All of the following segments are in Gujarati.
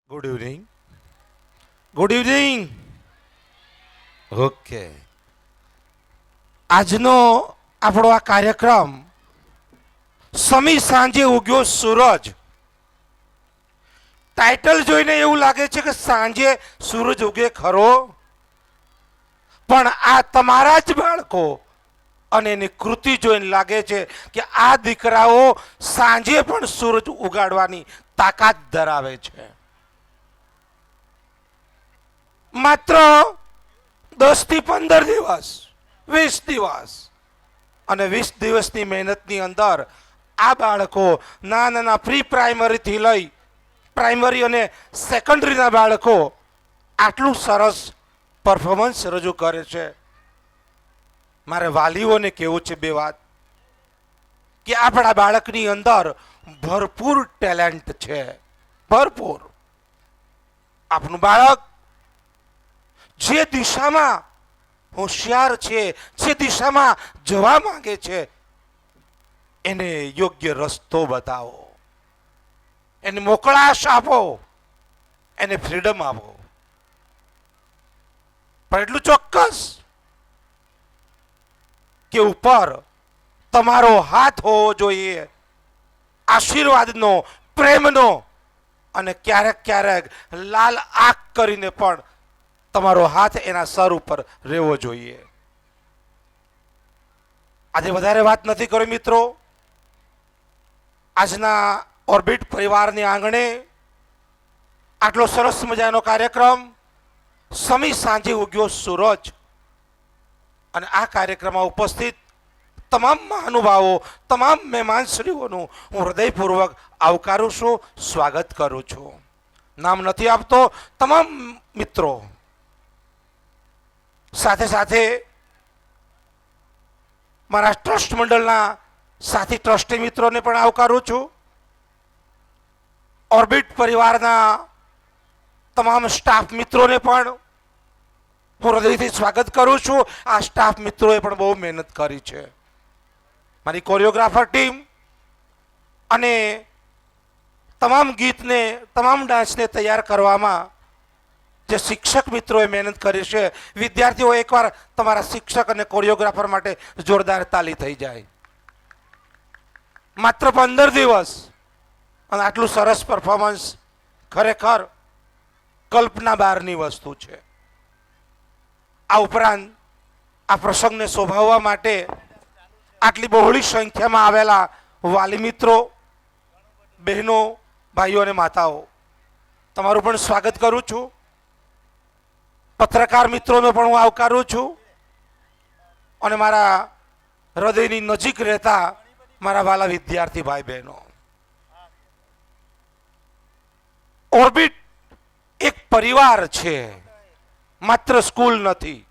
Good evening. Good evening. Okay, આજનો આપણો આ કાર્યક્રમ સમી સાંજે ઉગ્યો સૂરજ. ટાઇટલ જોઈને એવું લાગે છે કે સાંજે સૂરજ ઉગે ખરો, પણ આ તમારા જ બાળકો અને એની કૃતિ જોઈને લાગે છે કે આ દીકરાઓ સાંજે પણ સૂરજ ઉગાડવાની તાકાત ધરાવે છે. માત્ર 10 થી 15 દિવસ, 20 દિવસ અને 20 દિવસની મહેનતની અંદર આ બાળકો નાના પ્રી પ્રાઇમરીથી લઈ પ્રાઇમરી અને સેકન્ડરીના બાળકો આટલું સરસ પરફોર્મન્સ રજૂ કરે છે. મારે વાલીઓને કહેવું છે બે વાત, કે આપણા બાળકની અંદર ભરપૂર ટેલેન્ટ છે, ભરપૂર. આપનું બાળક જે દિશામાં હોશિયાર છે, જે દિશામાં જવા માંગે છે, એને યોગ્ય રસ્તો બતાવો, એને મોકળાશ આપો, એને ફ્રીડમ આપો. પણ એટલું ચોક્કસ કે ઉપર તમારો હાથ હોવો જોઈએ, આશીર્વાદનો, પ્રેમનો, અને ક્યારેક ક્યારેક લાલ આંખ કરીને પણ તમારો હાથ એના સર ઉપર રહેવો જોઈએ. આજે વધારે વાત નથી કરી મિત્રો. આજના ઓર્બિટ પરિવારની આંગણે આટલો સરસ મજાનો કાર્યક્રમ સમી સાંજે ઉગ્યો સૂરજ, અને આ કાર્યક્રમમાં ઉપસ્થિત તમામ મહાનુભાવો, તમામ મહેમાનશ્રીઓનું હું હૃદયપૂર્વક આવકારું છું, સ્વાગત કરું છું. નામ નથી આપતો તમામ મિત્રો. સાથે સાથે મારા ટ્રસ્ટ મંડળના સાથી ટ્રસ્ટી મિત્રોને પણ આવકારું છું. ઓર્બિટ પરિવારના તમામ સ્ટાફ મિત્રોને પણ હું હૃદયથી સ્વાગત કરું છું. આ સ્ટાફ મિત્રોએ પણ બહુ મહેનત કરી છે. મારી કોરિયોગ્રાફર ટીમ અને તમામ ગીતને, તમામ ડાન્સને તૈયાર કરવામાં જે શિક્ષક મિત્રોએ મહેનત કરી છે, વિદ્યાર્થીઓ એકવાર તમારા શિક્ષક અને કોરિયોગ્રાફર માટે જોરદાર તાલી થઈ જાય. માત્ર 15 દિવસ અને આટલું સરસ પરફોર્મન્સ ખરેખર કલ્પના બહારની વસ્તુ છે. આ ઉપરાંત આ પ્રસંગને શોભાવવા માટે આટલી બહોળી સંખ્યામાં આવેલા વાલી મિત્રો, બહેનો, ભાઈઓ અને માતાઓ, તમારું પણ સ્વાગત કરું છું. પત્રકાર મિત્રોને પણ હું આવકારું છું, અને મારા હૃદયની નજીક રહેતા મારા વાલા વિદ્યાર્થી ભાઈ બહેનો. ઓર્બિટ એક પરિવાર છે, માત્ર સ્કૂલ નથી.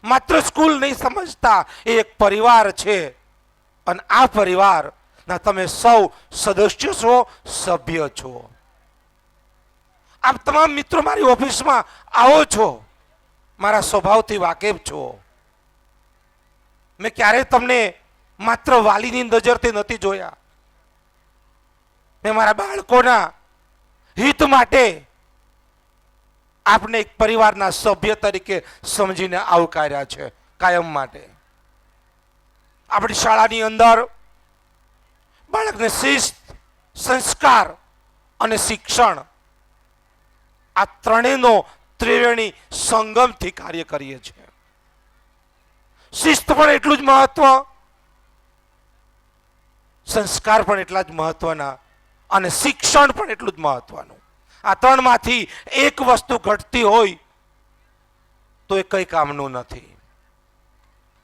માત્ર સ્કૂલ નહીં સમજતા, એ એક પરિવાર છે, અને આ પરિવારના તમે સૌ સદસ્ય છો, સભ્ય છો. આપ તમામ મિત્રો મારી ઓફિસમાં આવો છો, મારા સ્વભાવથી વાકેફ છો. મેં ક્યારેય તમને માત્ર વાલીની નજરથી નથી જોયા. મેં મારા બાળકોના હિત માટે આપને એક પરિવારના સભ્ય તરીકે સમજીને આવકાર્યા છે, કાયમ માટે. આપણી શાળાની અંદર બાળકને શિસ્ત, સંસ્કાર અને શિક્ષણ, આ ત્રણેયનો ત્રિવેણી સંગમથી કાર્ય કરીએ છીએ. શિસ્ત પણ એટલું જ મહત્વ, સંસ્કાર પણ એટલા જ મહત્વના, અને શિક્ષણ પણ એટલું જ મહત્વનું. આ ત્રણમાંથી એક વસ્તુ ઘટતી હોય તો એ કઈ કામનું નથી.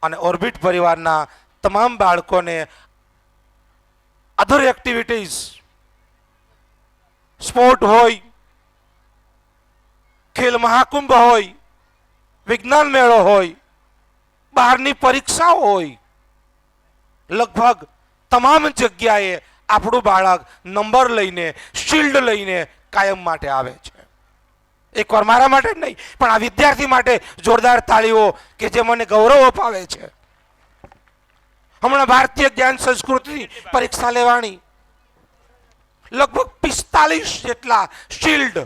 અને ઓર્બિટ પરિવારના તમામ બાળકોને અધર એક્ટિવિટીઝ, સ્પોર્ટ હોય, ખેલ મહાકુંભ હોય, વિજ્ઞાન મેળો હોય, બહારની પરીક્ષાઓ હોય, લગભગ તમામ જગ્યાએ આપણું બાળક નંબર લઈને, શિલ્ડ લઈને કાયમ માટે આવે છે. એકવાર મારા માટે જ નહીં, પણ આ વિદ્યાર્થી માટે જોરદાર તાળીઓ, કે જે મને ગૌરવ અપાવે છે. હમણાં ભારતીય જ્ઞાન સંસ્કૃતિની પરીક્ષા લેવાની, લગભગ 45 જેટલા શિલ્ડ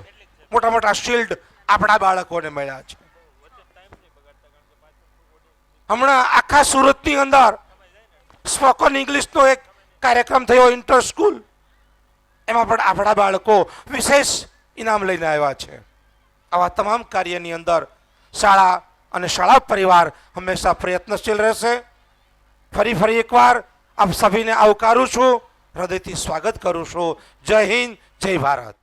મોટા મોટા શિલ્ડ આપણા બાળકોને મળ્યા છે. હમણાં આખા સુરતની અંદર સ્પોકન ઇંગ્લિશનો એક કાર્યક્રમ થયો ઇન્ટર સ્કૂલ, એમાં પણ આપણા બાળકો વિશેષ ઇનામ લઈને આવ્યા છે. આવા તમામ કાર્યની અંદર શાળા અને શાળા પરિવાર હંમેશા પ્રયત્નશીલ રહેશે. ફરી એકવાર આપ સભીને આવકારું છું, હૃદયથી સ્વાગત કરું છું. જય હિન્દ, જય ભારત.